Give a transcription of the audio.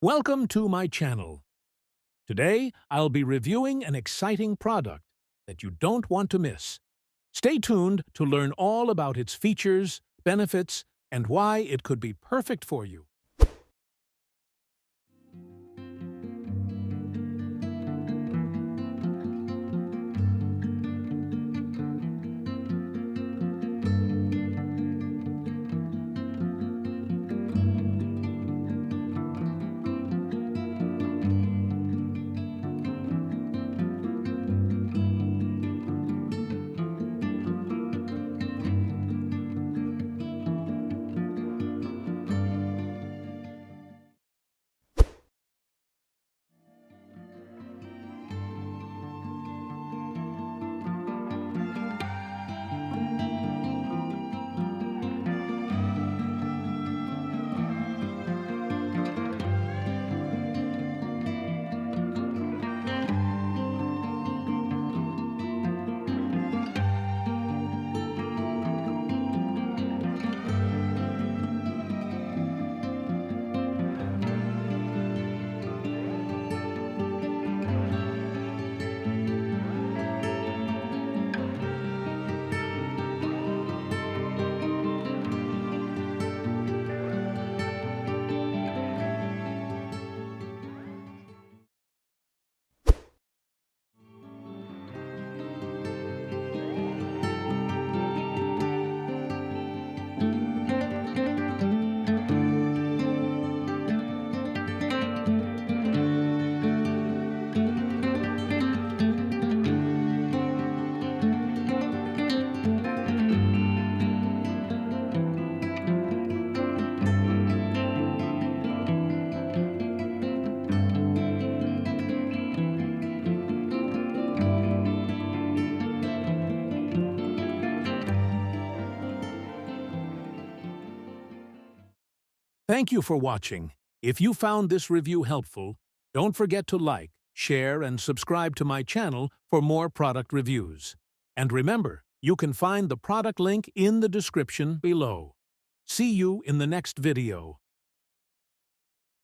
Welcome to my channel. Today, I'll be reviewing an exciting product that you don't want to miss. Stay tuned to learn all about its features, benefits, and why it could be perfect for you. Thank you for watching. If you found this review helpful, don't forget to like, share, and subscribe to my channel for more product reviews. And remember, you can find the product link in the description below. See you in the next video.